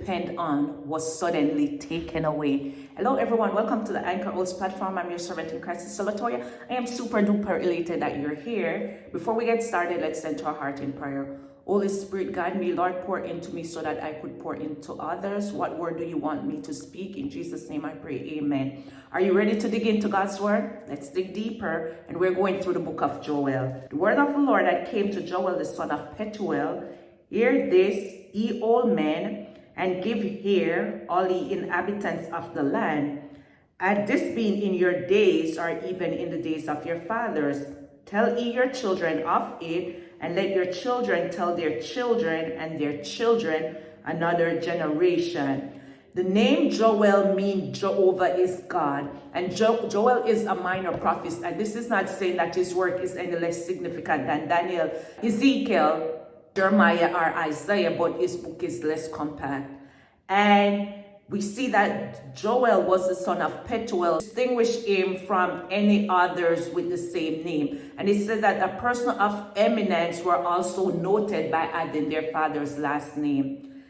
depend on was suddenly taken away. Hello everyone, welcome to the Anchor Host platform. I'm your servant in Christ, Sister Latoya. I am super duper elated that you're here. Before we get started, let's enter our heart in prayer. Holy Spirit, guide me, Lord, pour into me so that I could pour into others. What word do you want me to speak? In Jesus' name I pray, amen. Are you ready to dig into God's word? Let's dig deeper, and we're going through the book of Joel. The word of the Lord that came to Joel, the son of Pethuel. Hear this, ye all men, and give ear, all ye inhabitants of the land. Had this been in your days, or even in the days of your fathers, tell ye your children of it, and let your children tell their children and their children another generation. The name Joel means Jehovah is God, and Joel is a minor prophet, and this is not saying that his work is any less significant than Daniel, Ezekiel, Jeremiah, or Isaiah, but his book is less compact. And we see that Joel was the son of Pethuel, distinguished him from any others with the same name. And it said that a person of eminence were also noted by adding their father's last name.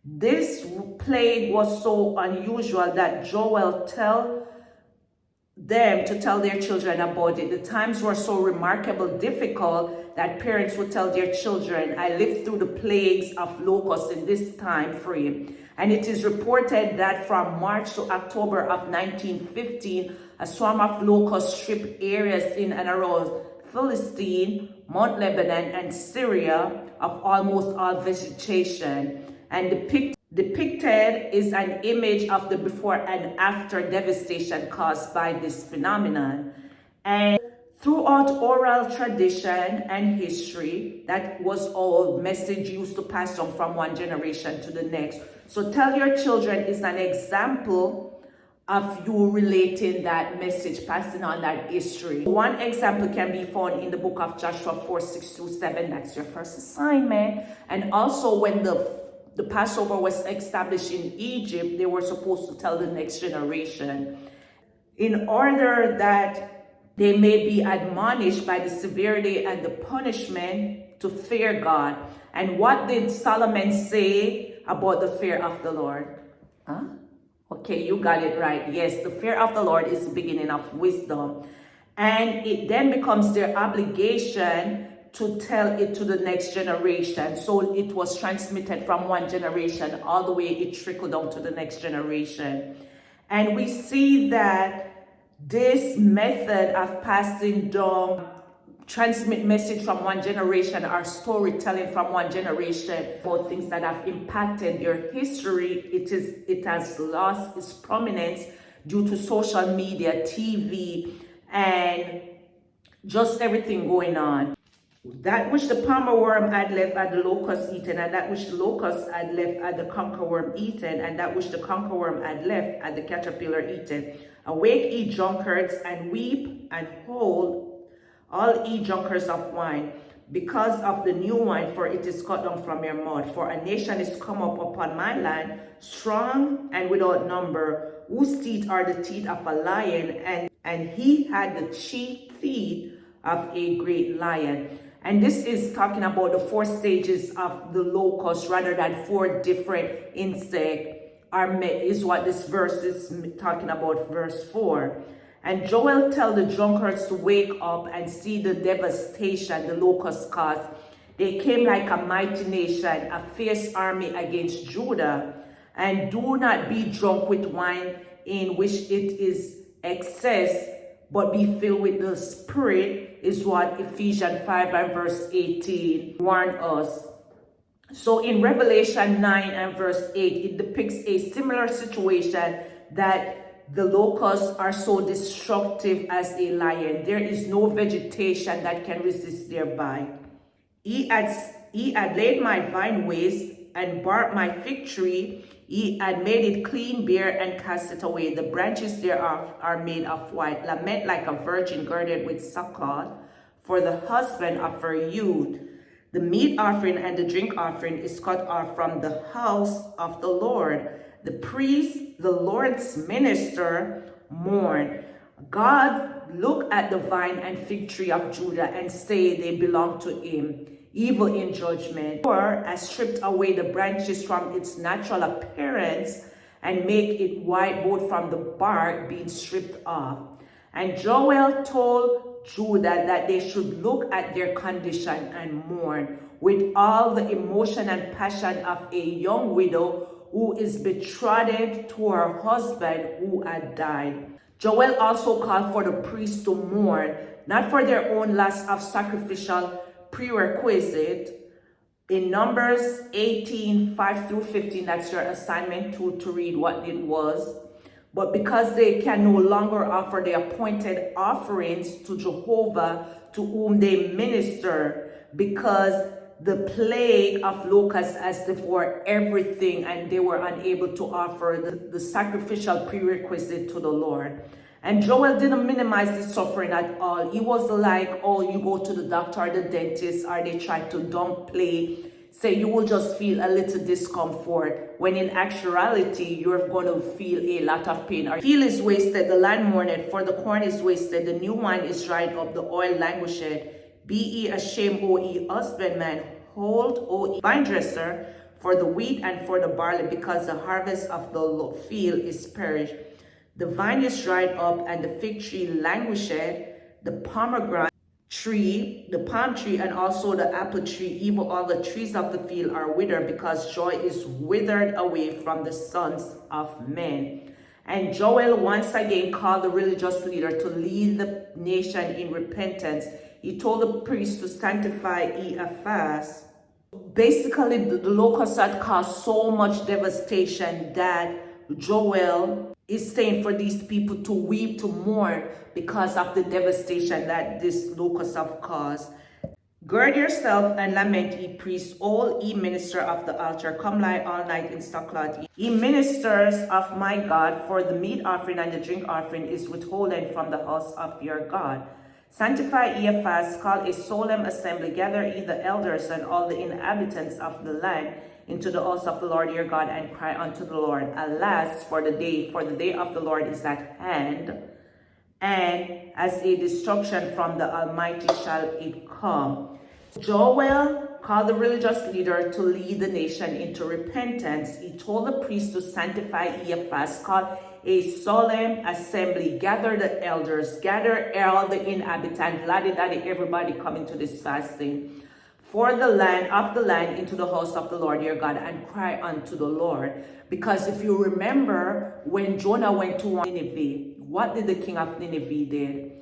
This plague was so unusual that Joel tell them to tell their children about it. The times were so remarkable, difficult, that parents would tell their children, I lived through the plagues of locusts in this time frame. And it is reported that from March to October of 1915, a swarm of locusts stripped areas in and around Philistine, Mount Lebanon, and Syria of almost all vegetation. And depicted is an image of the before and after devastation caused by this phenomenon. And throughout oral tradition and history, that was all message used to pass on from one generation to the next. So tell your children is an example of you relating that message, passing on that history. One example can be found in the book of Joshua 4:6-7. That's your first assignment. And also when the Passover was established in Egypt, they were supposed to tell the next generation, in order that they may be admonished by the severity and the punishment to fear God. And what did Solomon say about the fear of the Lord? Huh? Okay, you got it right. Yes, the fear of the Lord is the beginning of wisdom. And it then becomes their obligation to tell it to the next generation. So it was transmitted from one generation all the way it trickled down to the next generation. And we see that this method of passing down, transmit message from one generation, or storytelling from one generation about things that have impacted their history, it has lost its prominence due to social media, TV, and just everything going on. That which the palmer worm had left had the locust eaten, and that which the locust had left had the conquerworm eaten, and that which the conquerworm had left had the caterpillar eaten. Awake, ye drunkards, and weep and howl, all ye drunkards of wine, because of the new wine, for it is cut down from your mouth. For a nation is come up upon my land, strong and without number, whose teeth are the teeth of a lion, and he had the chief teeth of a great lion. And this is talking about the 4 stages of the locust rather than 4 different insects is what this verse is talking about, verse 4. And Joel tell the drunkards to wake up and see the devastation the locusts caused. They came like a mighty nation, a fierce army against Judah. And do not be drunk with wine in which it is excess, but be filled with the Spirit, is what Ephesians 5 and verse 18 warn us. So in Revelation 9 and verse 8, it depicts a similar situation, that the locusts are so destructive as a lion. There is no vegetation that can resist thereby. He had laid my vine waste and barred my fig tree. He had made it clean bare and cast it away. The branches thereof are made of white. Lament like a virgin girded with sackcloth for the husband of her youth. The meat offering and the drink offering is cut off from the house of the Lord. The priest, the Lord's minister, mourn. God look at the vine and fig tree of Judah and say they belong to him. evil in judgment, or has stripped away the branches from its natural appearance and make it white both from the bark being stripped off. And Joel told Judah that they should look at their condition and mourn with all the emotion and passion of a young widow who is betrothed to her husband who had died. Joel also called for the priests to mourn, not for their own loss of sacrificial prerequisite. In Numbers 18:5-15, that's your assignment to read what it was. But because they can no longer offer the appointed offerings to Jehovah to whom they minister, because the plague of locusts has devoured everything and they were unable to offer the sacrificial prerequisite to the Lord. And Joel didn't minimize the suffering at all. He was like, oh, you go to the doctor or the dentist, or they try to downplay, say you will just feel a little discomfort, when in actuality, you're going to feel a lot of pain. Our field is wasted, the land mourneth, for the corn is wasted, the new wine is dried up, the oil languisheth. Be ye ashamed, O ye husbandman, hold, O ye vine dresser, for the wheat and for the barley, because the harvest of the field is perished. The vine is dried up, and the fig tree languisheth, the pomegranate tree, the palm tree, and also the apple tree, even all the trees of the field are withered, because joy is withered away from the sons of men. And Joel once again called the religious leader to lead the nation in repentance. He told the priests to sanctify a fast. Basically, the locusts had caused so much devastation that Joel is saying for these people to weep, to mourn, because of the devastation that this locusts have caused. Gird yourself and lament, ye priests, all ye minister of the altar, come lie all night in sackcloth, ye ministers of my God, for the meat offering and the drink offering is withholden from the house of your God. Sanctify ye a fast, call a solemn assembly, gather ye the elders and all the inhabitants of the land into the house of the Lord your God, and cry unto the Lord. Alas, for the day of the Lord is at hand, and as a destruction from the Almighty shall it come. Joel called the religious leader to lead the nation into repentance. He told the priests to sanctify ye a fast, call a solemn assembly, gather the elders, gather all the inhabitants, laddie, everybody coming to this fasting, for the land into the house of the Lord your God, and cry unto the Lord. Because if you remember, when Jonah went to Nineveh, what did the king of Nineveh did?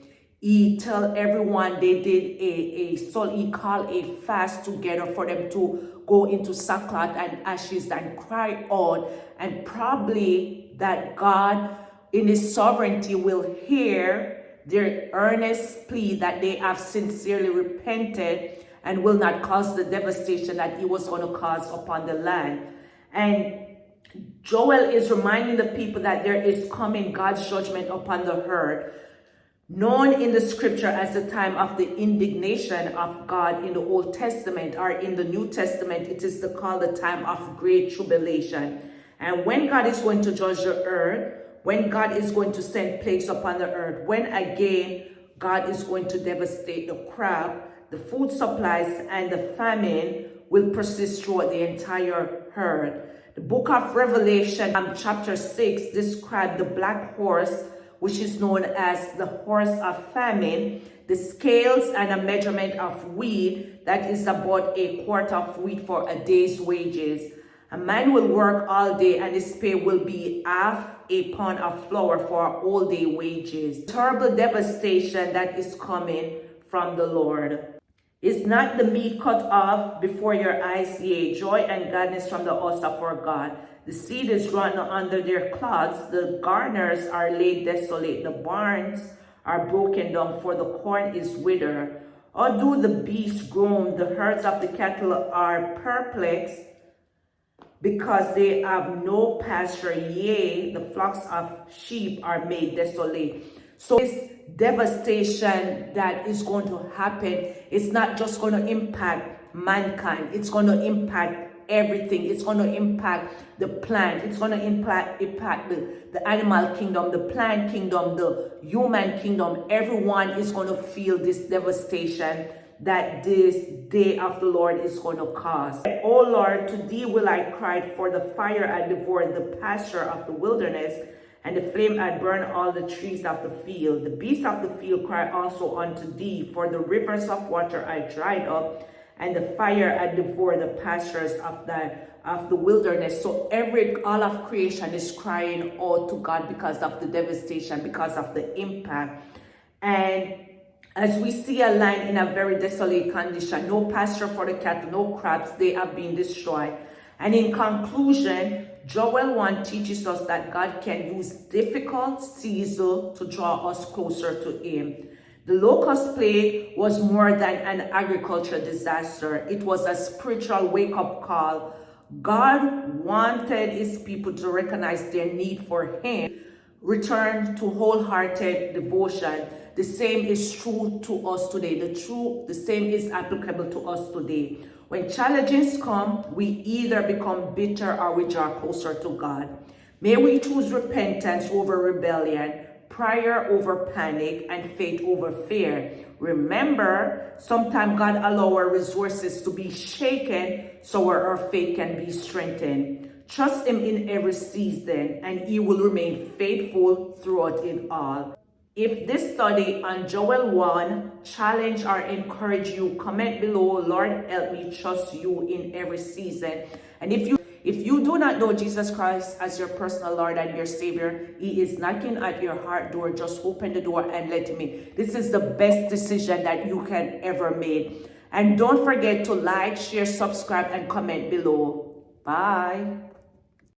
He tell everyone they did he called a fast together for them to go into sackcloth and ashes and cry out, and probably that God in his sovereignty will hear their earnest plea that they have sincerely repented and will not cause the devastation that he was going to cause upon the land. And Joel is reminding the people that there is coming God's judgment upon the herd, known in the scripture as the time of the indignation of God in the Old Testament, or in the New Testament, it is called the time of great tribulation. And when God is going to judge the earth, when God is going to send plagues upon the earth, when again God is going to devastate the crop, the food supplies, and the famine will persist throughout the entire herd. The book of Revelation, chapter 6, describes the black horse, which is known as the horse of famine, the scales and a measurement of wheat that is about a quart of wheat for a day's wages. A man will work all day, and his pay will be half a pound of flour for all day wages. Terrible devastation that is coming from the Lord. Is not the meat cut off before your eyes, yea, joy and gladness from the house of our God? The seed is run under their clods, the garners are laid desolate, the barns are broken down, for the corn is withered. Or do the beasts groan, the herds of the cattle are perplexed, because they have no pasture, yea, the flocks of sheep are made desolate. So this devastation that is going to happen, it's not just going to impact mankind, it's going to impact everything. It's going to impact the plant, it's going to impact the animal kingdom, the plant kingdom, the human kingdom. Everyone is going to feel this devastation that this day of the Lord is going to cause. Oh Lord, to thee will I cry, for the fire had devoured the pasture of the wilderness, and the flame had burned all the trees of the field. The beasts of the field cry also unto thee, for the rivers of water are dried up, and the fire had devoured the pastures of the wilderness. So all of creation is crying out to God because of the devastation, because of the impact. And as we see a land in a very desolate condition, no pasture for the cattle, no crops, they have been destroyed. And in conclusion, Joel 1 teaches us that God can use difficult seasons to draw us closer to Him. The locust plague was more than an agricultural disaster. It was a spiritual wake-up call. God wanted His people to recognize their need for Him, return to wholehearted devotion. The same is true to us today. The same is applicable to us today. When challenges come, we either become bitter or we draw closer to God. May we choose repentance over rebellion, prayer over panic, and faith over fear. Remember, sometimes God allows our resources to be shaken so our faith can be strengthened. Trust Him in every season, and He will remain faithful throughout it all. If this study on Joel 1 challenge or encourage you, comment below, Lord, help me trust you in every season. And if you do not know Jesus Christ as your personal Lord and your Savior, He is knocking at your heart door. Just open the door and let Him in. This is the best decision that you can ever make. And don't forget to like, share, subscribe, and comment below. Bye.